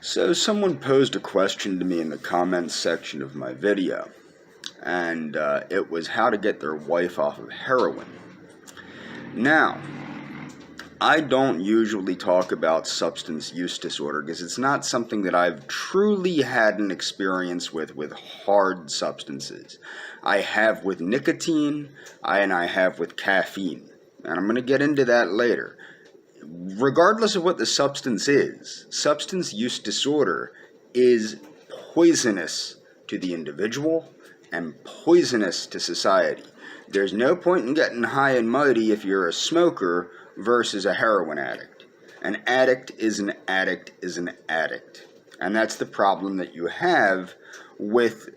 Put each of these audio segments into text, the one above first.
So someone posed a question to me in the comments section of my video, and it was how to get their wife off of heroin. Now, I don't usually talk about substance use disorder because it's not something that I've truly had an experience with hard substances. I have with nicotine, and I have with caffeine, and I'm going to get into that later. Regardless of what the substance is, substance use disorder is poisonous to the individual and poisonous to society. There's no point in getting high and mighty if you're a smoker versus a heroin addict. An addict is an addict is an addict. And that's the problem that you have with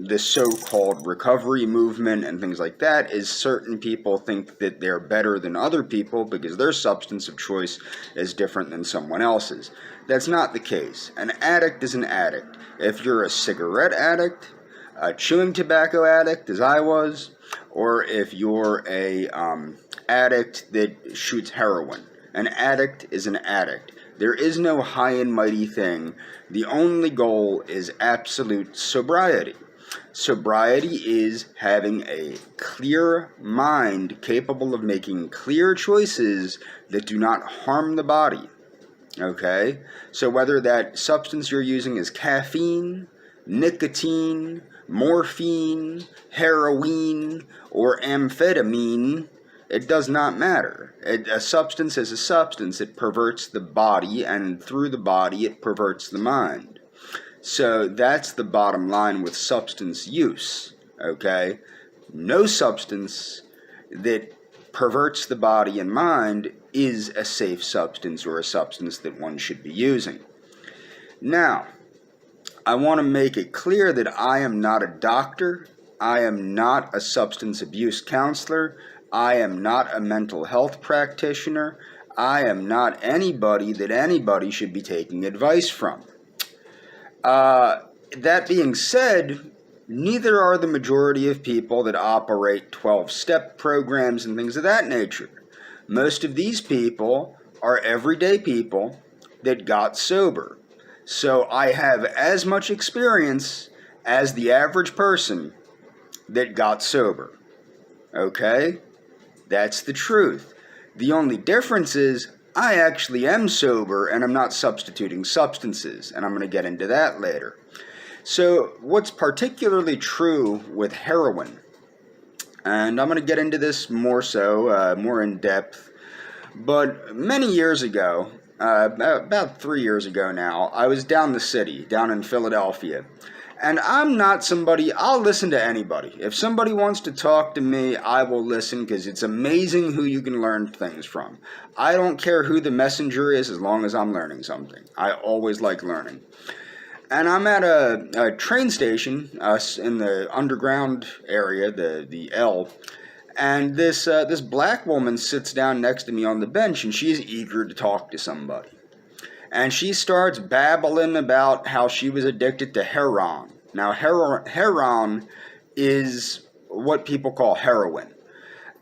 the so-called recovery movement and things like that, is certain people think that they're better than other people because their substance of choice is different than someone else's. That's not the case. An addict is an addict. If you're a cigarette addict, a chewing tobacco addict, as I was, or if you're a addict that shoots heroin, an addict is an addict. There is no high and mighty thing. The only goal is absolute sobriety. Sobriety is having a clear mind capable of making clear choices that do not harm the body. Okay? So whether that substance you're using is caffeine, nicotine, morphine, heroin, or amphetamine, it does not matter. A substance is a substance. It perverts the body, and through the body it perverts the mind. So that's the bottom line with substance use, okay? No substance that perverts the body and mind is a safe substance or a substance that one should be using. Now, I want to make it clear that I am not a doctor. I am not a substance abuse counselor. I am not a mental health practitioner. I am not anybody that anybody should be taking advice from. That being said, neither are the majority of people that operate 12-step programs and things of that nature. Most of these people are everyday people that got sober. So I have as much experience as the average person that got sober. Okay? That's the truth. The only difference is I actually am sober and I'm not substituting substances, and I'm going to get into that later. So what's particularly true with heroin, and I'm going to get into this more in depth, but many years ago, about 3 years ago now, I was down the city, down in Philadelphia. And I'm not somebody, I'll listen to anybody. If somebody wants to talk to me, I will listen, because it's amazing who you can learn things from. I don't care who the messenger is as long as I'm learning something. I always like learning. And I'm at a train station in the underground area, the L, and this black woman sits down next to me on the bench, and she's eager to talk to somebody. And she starts babbling about how she was addicted to heroin. Now, heroin is what people call heroin.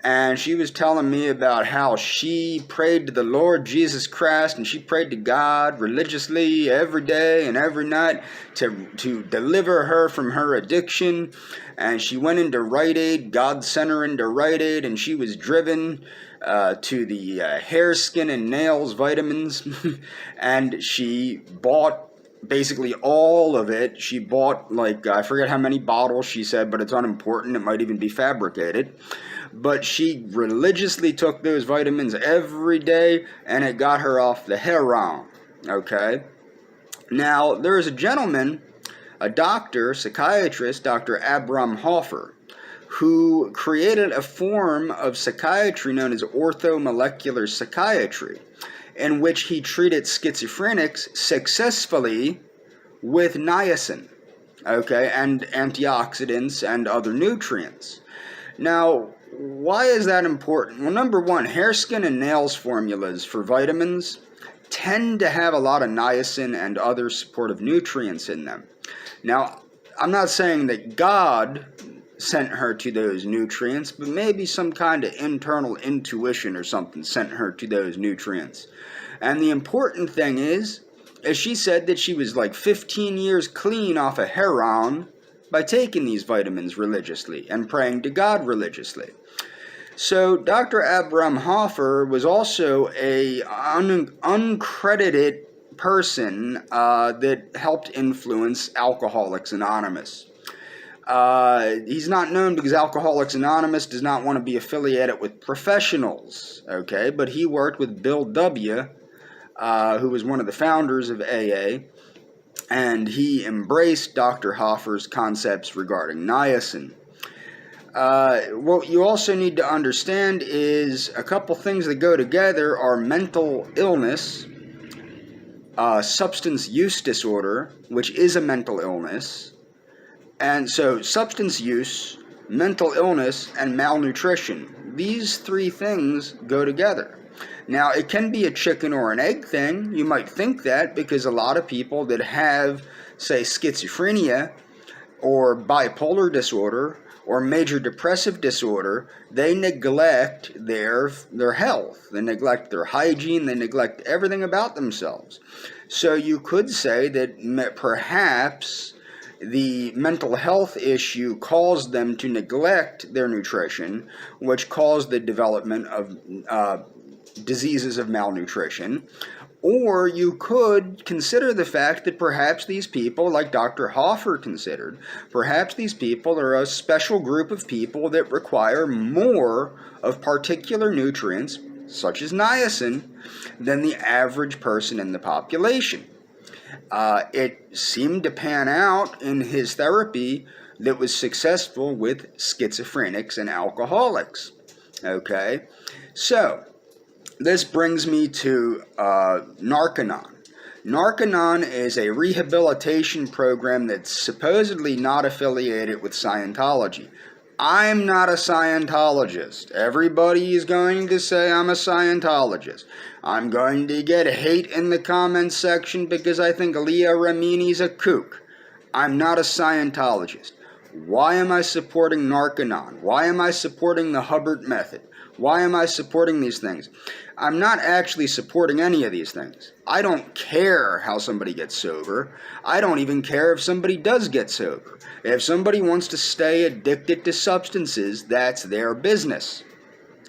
And she was telling me about how she prayed to the Lord Jesus Christ, and she prayed to God religiously every day and every night to deliver her from her addiction. And she went into Rite Aid, God sent her into Rite Aid, and she was driven to the hair, skin, and nails vitamins. And she bought basically all of it. She bought, like, I forget how many bottles she said, but it's unimportant. It might even be fabricated. But she religiously took those vitamins every day, and it got her off the heroin. Okay? Now, there is a gentleman, a doctor, psychiatrist, Dr. Abram Hoffer, who created a form of psychiatry known as orthomolecular psychiatry, in which he treated schizophrenics successfully with niacin, okay, and antioxidants and other nutrients. Now, why is that important? Well, number one, hair, skin, and nails formulas for vitamins tend to have a lot of niacin and other supportive nutrients in them. Now, I'm not saying that God sent her to those nutrients, but maybe some kind of internal intuition or something sent her to those nutrients. And the important thing is she said that she was like 15 years clean off of heroin by taking these vitamins religiously and praying to God religiously. So Dr. Abraham Hoffer was also a uncredited person that helped influence Alcoholics Anonymous. He's not known because Alcoholics Anonymous does not want to be affiliated with professionals, okay? But he worked with Bill W., who was one of the founders of AA, and he embraced Dr. Hoffer's concepts regarding niacin. What you also need to understand is a couple things that go together are mental illness, substance use disorder, which is a mental illness. And so substance use, mental illness, and malnutrition, these three things go together. Now, it can be a chicken or an egg thing. You might think that because a lot of people that have, say, schizophrenia or bipolar disorder or major depressive disorder, they neglect their health. They neglect their hygiene. They neglect everything about themselves. So you could say that perhaps the mental health issue caused them to neglect their nutrition, which caused the development of diseases of malnutrition. Or you could consider the fact that perhaps these people, like Dr. Hoffer considered, perhaps these people are a special group of people that require more of particular nutrients, such as niacin, than the average person in the population. It seemed to pan out in his therapy that was successful with schizophrenics and alcoholics. Okay, so this brings me to Narconon. Narconon is a rehabilitation program that's supposedly not affiliated with Scientology. I'm not a Scientologist. Everybody is going to say I'm a Scientologist. I'm going to get hate in the comments section because I think Leah Remini's a kook. I'm not a Scientologist. Why am I supporting Narconon? Why am I supporting the Hubbard method? Why am I supporting these things? I'm not actually supporting any of these things. I don't care how somebody gets sober. I don't even care if somebody does get sober. If somebody wants to stay addicted to substances, that's their business.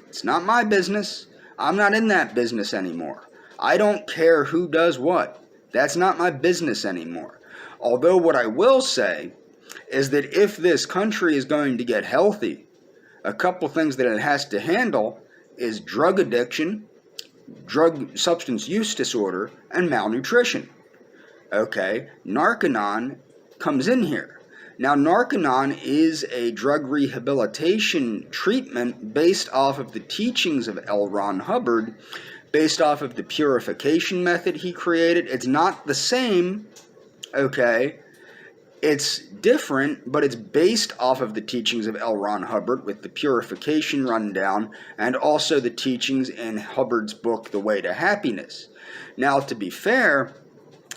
It's not my business. I'm not in that business anymore. I don't care who does what. That's not my business anymore. Although what I will say is that if this country is going to get healthy, a couple things that it has to handle is drug addiction, drug substance use disorder, and malnutrition. Okay, Narconon comes in here. Now, Narconon is a drug rehabilitation treatment based off of the teachings of L. Ron Hubbard, based off of the purification method he created. It's not the same, okay? It's different, but it's based off of the teachings of L. Ron Hubbard with the purification rundown and also the teachings in Hubbard's book, The Way to Happiness. Now, to be fair,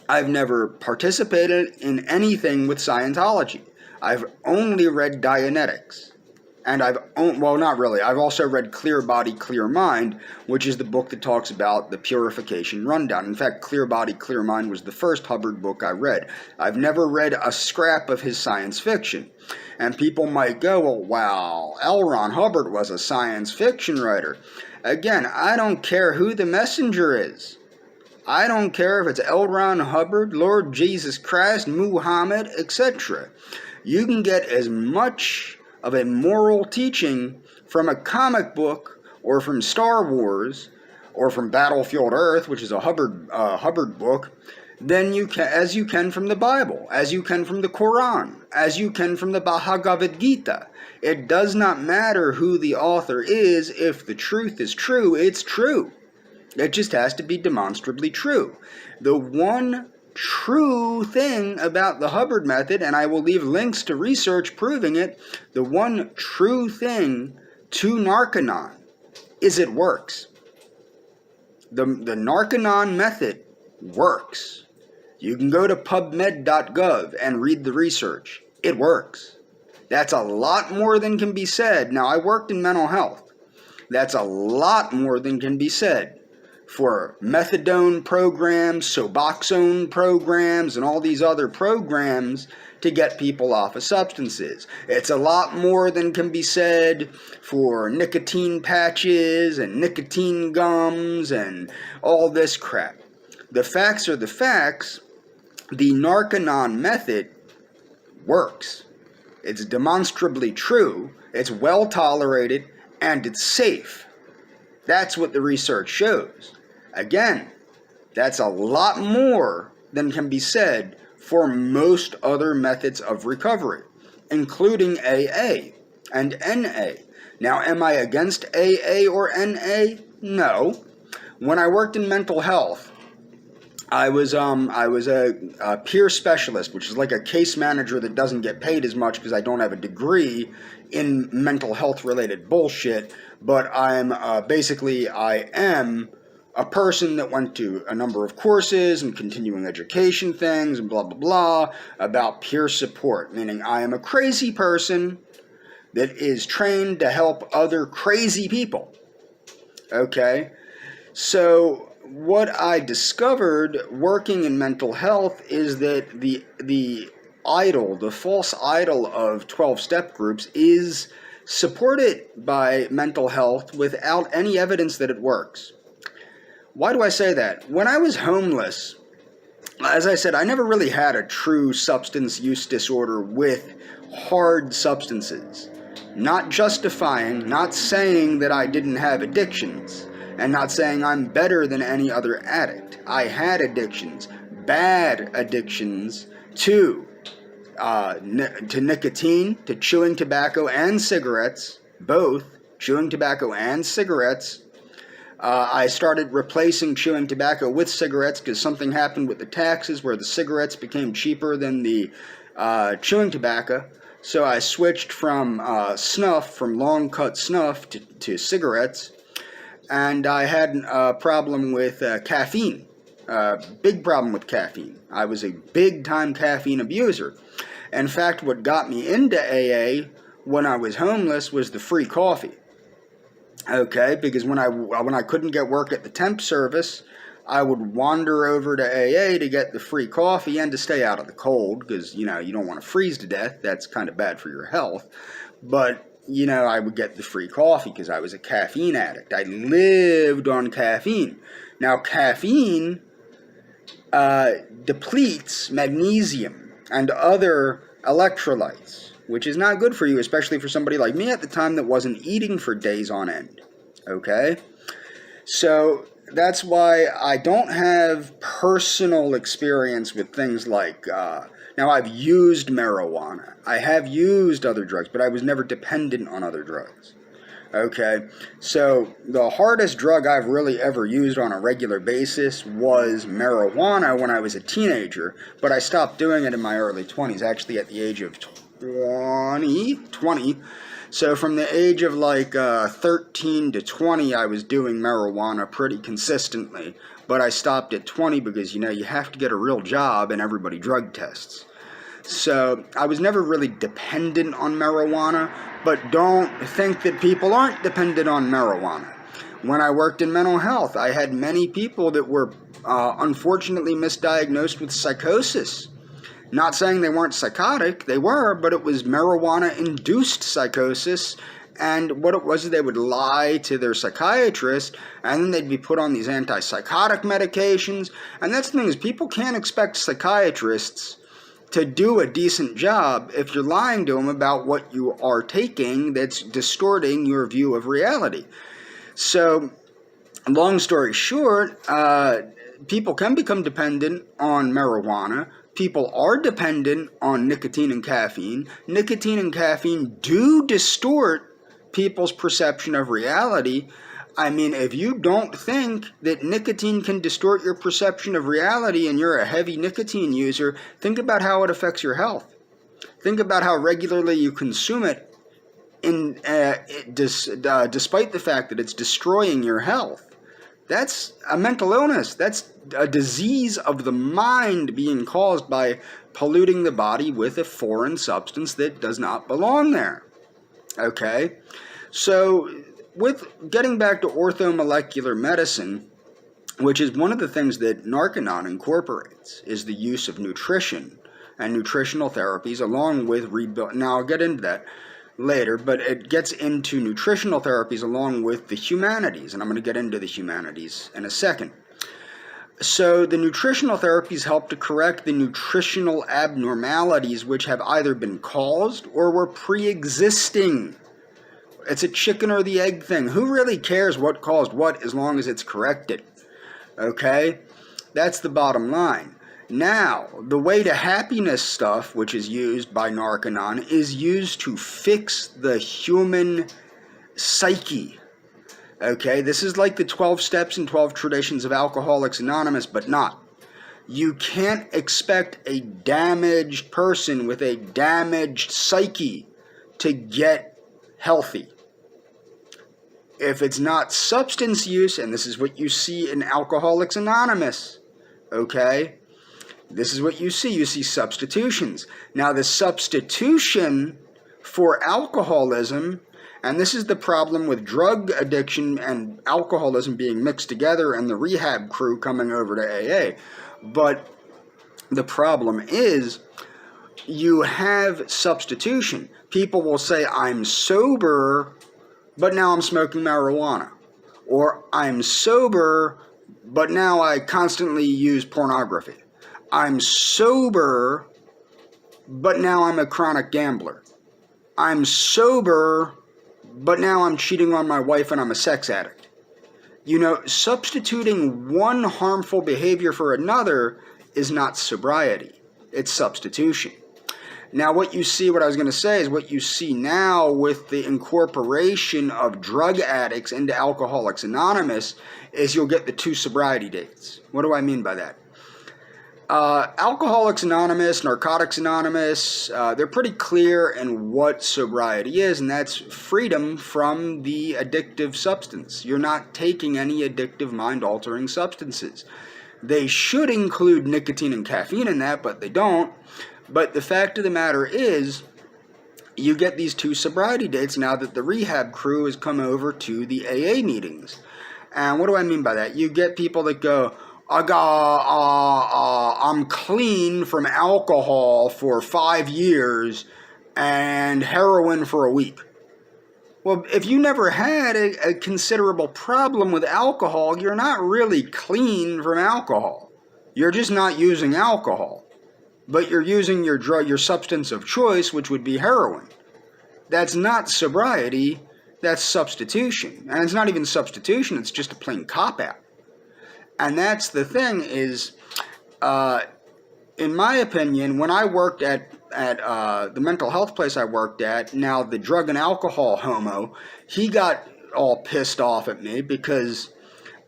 I've never participated in anything with Scientology. I've only read Dianetics. And well, not really. I've also read Clear Body, Clear Mind, which is the book that talks about the purification rundown. In fact, Clear Body, Clear Mind was the first Hubbard book I read. I've never read a scrap of his science fiction. And people might go, well, wow, L. Ron Hubbard was a science fiction writer. Again, I don't care who the messenger is. I don't care if it's L. Ron Hubbard, Lord Jesus Christ, Muhammad, etc. You can get as much of a moral teaching from a comic book or from Star Wars or from Battlefield Earth, which is a Hubbard book, then as you can from the Bible, as you can from the Quran, as you can from the Bhagavad Gita. It does not matter who the author is. If the truth is true, it's true. It just has to be demonstrably true. The one true thing about the Hubbard method, and I will leave links to research proving it, the one true thing to Narconon is it works. The Narconon method works. You can go to pubmed.gov and read the research. It works. That's a lot more than can be said. Now, I worked in mental health. That's a lot more than can be said for methadone programs, Suboxone programs, and all these other programs to get people off of substances. It's a lot more than can be said for nicotine patches and nicotine gums and all this crap. The facts are the facts. The Narconon method works. It's demonstrably true, it's well tolerated, and it's safe. That's what the research shows. Again, that's a lot more than can be said for most other methods of recovery, including AA and NA. Now, am I against AA or NA? No. When I worked in mental health, I was a peer specialist, which is like a case manager that doesn't get paid as much because I don't have a degree in mental health related bullshit, but I am a person that went to a number of courses and continuing education things and blah, blah, blah about peer support, meaning I am a crazy person that is trained to help other crazy people. Okay? So what I discovered working in mental health is that the false idol of 12-step groups is supported by mental health without any evidence that it works. Why do I say that? When I was homeless, as I said, I never really had a true substance use disorder with hard substances. Not justifying, not saying that I didn't have addictions, and not saying I'm better than any other addict. I had addictions, bad addictions to nicotine, to chewing tobacco and cigarettes, both chewing tobacco and cigarettes. I started replacing chewing tobacco with cigarettes because something happened with the taxes where the cigarettes became cheaper than the chewing tobacco. So I switched from from long cut snuff to cigarettes. And I had a problem with caffeine, big problem with caffeine. I was a big time caffeine abuser. In fact, what got me into AA when I was homeless was the free coffee. Okay, because when I couldn't get work at the temp service, I would wander over to AA to get the free coffee and to stay out of the cold because, you don't want to freeze to death. That's kind of bad for your health. But, I would get the free coffee because I was a caffeine addict. I lived on caffeine. Now, caffeine depletes magnesium and other electrolytes, which is not good for you, especially for somebody like me at the time that wasn't eating for days on end. Okay? So that's why I don't have personal experience with things like, now I've used marijuana. I have used other drugs, but I was never dependent on other drugs. Okay? So the hardest drug I've really ever used on a regular basis was marijuana when I was a teenager, but I stopped doing it in my early 20s, actually at the age of 20. So from the age of 13 to 20, I was doing marijuana pretty consistently. But I stopped at 20 because, you have to get a real job and everybody drug tests. So I was never really dependent on marijuana, but don't think that people aren't dependent on marijuana. When I worked in mental health, I had many people that were unfortunately misdiagnosed with psychosis. Not saying they weren't psychotic, they were, but it was marijuana-induced psychosis, and what it was is they would lie to their psychiatrist, and then they'd be put on these antipsychotic medications, and that's the thing is people can't expect psychiatrists to do a decent job if you're lying to them about what you are taking that's distorting your view of reality. So, long story short, people can become dependent on marijuana. People are dependent on nicotine and caffeine. Nicotine and caffeine do distort people's perception of reality. I mean, if you don't think that nicotine can distort your perception of reality and you're a heavy nicotine user, think about how it affects your health. Think about how regularly you consume it, despite the fact that it's destroying your health. That's a mental illness. That's a disease of the mind being caused by polluting the body with a foreign substance that does not belong there. Okay? So, with getting back to orthomolecular medicine, which is one of the things that Narconon incorporates, is the use of nutrition and nutritional therapies along with rebuild. Now I'll get into that later, but it gets into nutritional therapies along with the humanities, and I'm going to get into the humanities in a second. So the nutritional therapies help to correct the nutritional abnormalities which have either been caused or were pre-existing. It's a chicken or the egg thing. Who really cares what caused what as long as it's corrected? Okay? That's the bottom line. Now, the way to happiness stuff, which is used by Narconon, is used to fix the human psyche. Okay, this is like the 12 steps and 12 traditions of Alcoholics Anonymous, but not. You can't expect a damaged person with a damaged psyche to get healthy. If it's not substance use, and this is what you see in Alcoholics Anonymous, okay? This is what you see substitutions. Now the substitution for alcoholism, and this is the problem with drug addiction and alcoholism being mixed together and the rehab crew coming over to AA. But the problem is you have substitution. People will say, I'm sober, but now I'm smoking marijuana. Or I'm sober, but now I constantly use pornography. I'm sober, but now I'm a chronic gambler. I'm sober, but now I'm cheating on my wife and I'm a sex addict. You know, substituting one harmful behavior for another is not sobriety. It's substitution. Now what you see, what I was going to say, is what you see now with the incorporation of drug addicts into Alcoholics Anonymous is you'll get the 2 sobriety dates. What do I mean by that? Alcoholics Anonymous, Narcotics Anonymous, they're pretty clear in what sobriety is, and that's freedom from the addictive substance. You're not taking any addictive mind-altering substances. They should include nicotine and caffeine in that, but they don't. But the fact of the matter is, you get these 2 sobriety dates now that the rehab crew has come over to the AA meetings. And what do I mean by that? You get people that go, I'm clean from alcohol for 5 years and heroin for a week. Well, if you never had a considerable problem with alcohol, you're not really clean from alcohol. You're just not using alcohol. But you're using your drug, your substance of choice, which would be heroin. That's not sobriety, that's substitution. And it's not even substitution, it's just a plain cop-out. And that's the thing is, in my opinion, when I worked at the mental health place I worked at, now the drug and alcohol homo, he got all pissed off at me because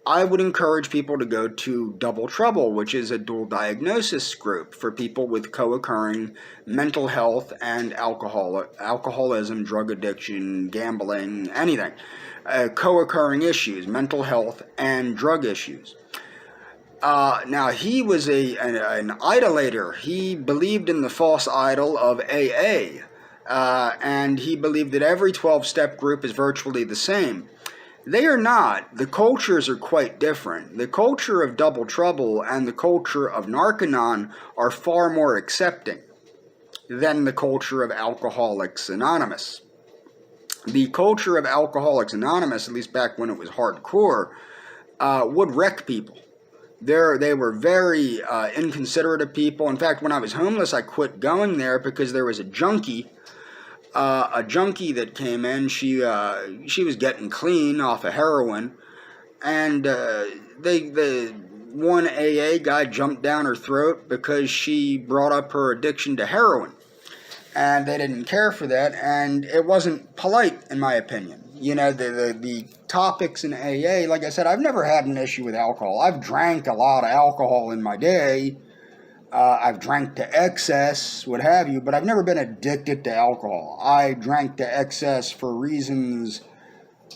I would encourage people to go to Double Trouble, which is a dual diagnosis group for people with co-occurring mental health and alcoholism, drug addiction, gambling, anything. Co-occurring issues, mental health and drug issues. Now, he was an idolater. He believed in the false idol of AA, and he believed that every 12-step group is virtually the same. They are not. The cultures are quite different. The culture of Double Trouble and the culture of Narconon are far more accepting than the culture of Alcoholics Anonymous. The culture of Alcoholics Anonymous, at least back when it was hardcore, would wreck people. They were very inconsiderate of people. In fact, when I was homeless, I quit going there because there was a junkie that came in. She was getting clean off of heroin, and the one AA guy jumped down her throat because she brought up her addiction to heroin, and they didn't care for that, and it wasn't polite, in my opinion. You know, the topics in AA, like I said, I've never had an issue with alcohol. I've drank a lot of alcohol in my day. I've drank to excess, what have you, but I've never been addicted to alcohol. I drank to excess for reasons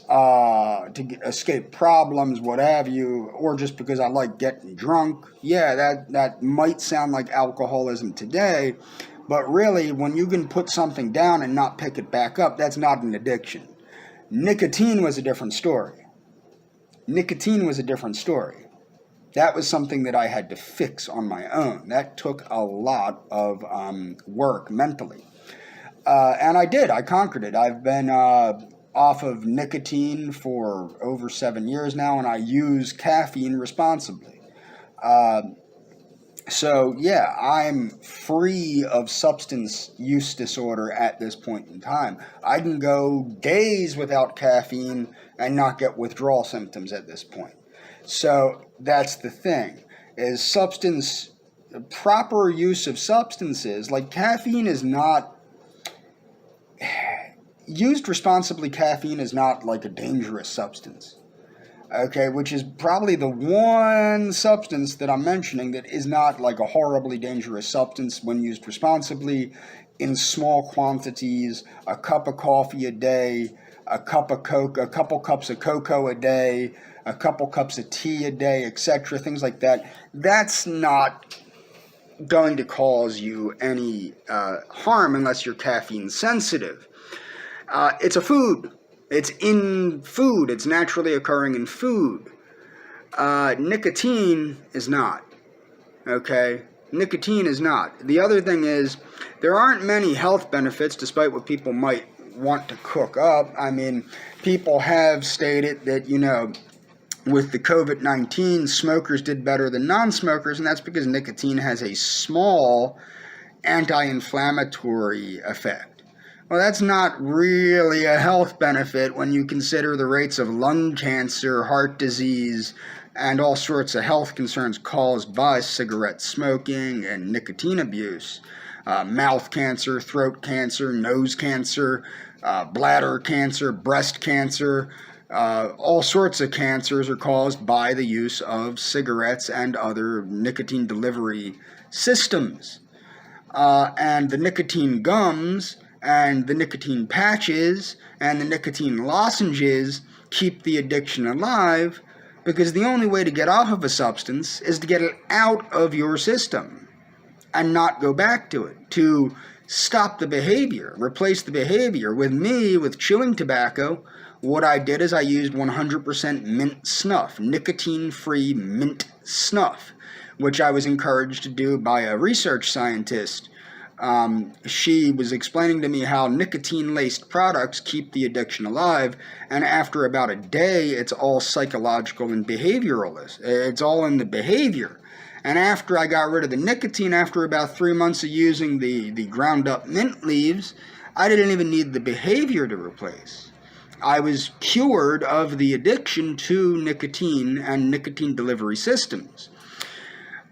to escape problems, what have you, or just because I like getting drunk. Yeah, that might sound like alcoholism today, but really, when you can put something down and not pick it back up, that's not an addiction. Nicotine was a different story. That was something that I had to fix on my own. That took a lot of work mentally. And I did. I conquered it. I've been off of nicotine for over 7 years now, and I use caffeine responsibly. So, yeah, I'm free of substance use disorder at this point in time. I can go days without caffeine and not get withdrawal symptoms at this point. So, that's the thing, is proper use of substances, like caffeine is not, used responsibly, caffeine is not like a dangerous substance. Okay, which is probably the one substance that I'm mentioning that is not like a horribly dangerous substance when used responsibly, in small quantities, a cup of coffee a day, a cup of Coke, a couple cups of cocoa a day, a couple cups of tea a day, etc., things like that. That's not going to cause you any harm unless you're caffeine sensitive. It's a food. It's in food. It's naturally occurring in food. Nicotine is not. Okay? Nicotine is not. The other thing is, there aren't many health benefits, despite what people might want to cook up. I mean, people have stated that, with the COVID-19, smokers did better than non-smokers, and that's because nicotine has a small anti-inflammatory effect. Well, that's not really a health benefit when you consider the rates of lung cancer, heart disease, and all sorts of health concerns caused by cigarette smoking and nicotine abuse. Mouth cancer, throat cancer, nose cancer, bladder cancer, breast cancer, all sorts of cancers are caused by the use of cigarettes and other nicotine delivery systems. And the nicotine gums and the nicotine patches and the nicotine lozenges keep the addiction alive, because the only way to get off of a substance is to get it out of your system and not go back to it, to stop the behavior, replace the behavior. With me, with chewing tobacco, what I did is I used 100% mint snuff, nicotine-free mint snuff, which I was encouraged to do by a research scientist. She was explaining to me how nicotine-laced products keep the addiction alive, and after about a day, it's all psychological and behavioral. It's all in the behavior. And after I got rid of the nicotine, after about 3 months of using the ground-up mint leaves, I didn't even need the behavior to replace. I was cured of the addiction to nicotine and nicotine delivery systems.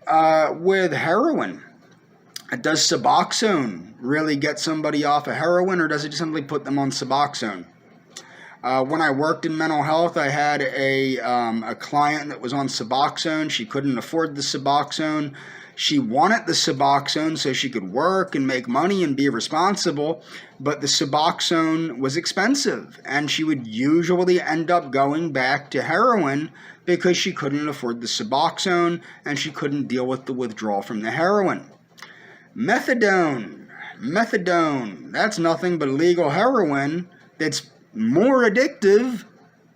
With heroin, does Suboxone really get somebody off of heroin, or does it simply put them on Suboxone? When I worked in mental health, I had a client that was on Suboxone. She couldn't afford the Suboxone. She wanted the Suboxone so she could work and make money and be responsible, but the Suboxone was expensive, and she would usually end up going back to heroin because she couldn't afford the Suboxone and she couldn't deal with the withdrawal from the heroin. Methadone, that's nothing but legal heroin that's more addictive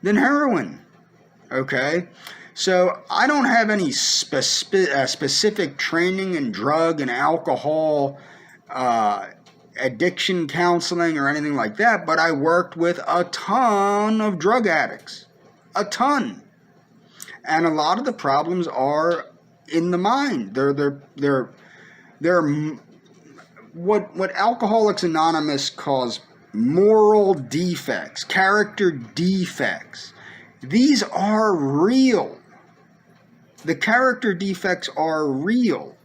than heroin. Okay? So I don't have any specific training in drug and alcohol addiction counseling or anything like that, but I worked with a ton of drug addicts. A ton. And a lot of the problems are in the mind. They're what Alcoholics Anonymous calls moral defects, character defects. These are real. The character defects are real,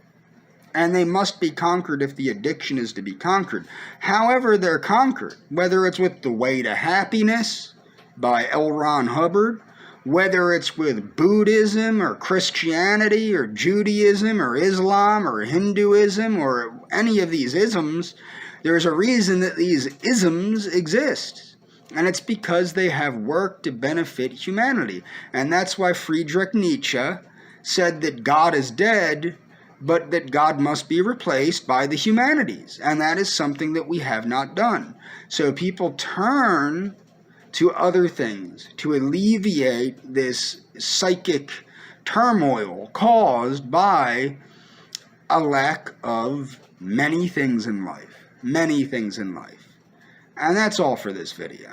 and they must be conquered if the addiction is to be conquered. However they're conquered, whether it's with The Way to Happiness by L. Ron Hubbard, whether it's with Buddhism or Christianity or Judaism or Islam or Hinduism or any of these isms, there's a reason that these isms exist. And it's because they have worked to benefit humanity. And that's why Friedrich Nietzsche said that God is dead, but that God must be replaced by the humanities. And that is something that we have not done. So people turn to other things to alleviate this psychic turmoil caused by a lack of many things in life. Many things in life. And that's all for this video.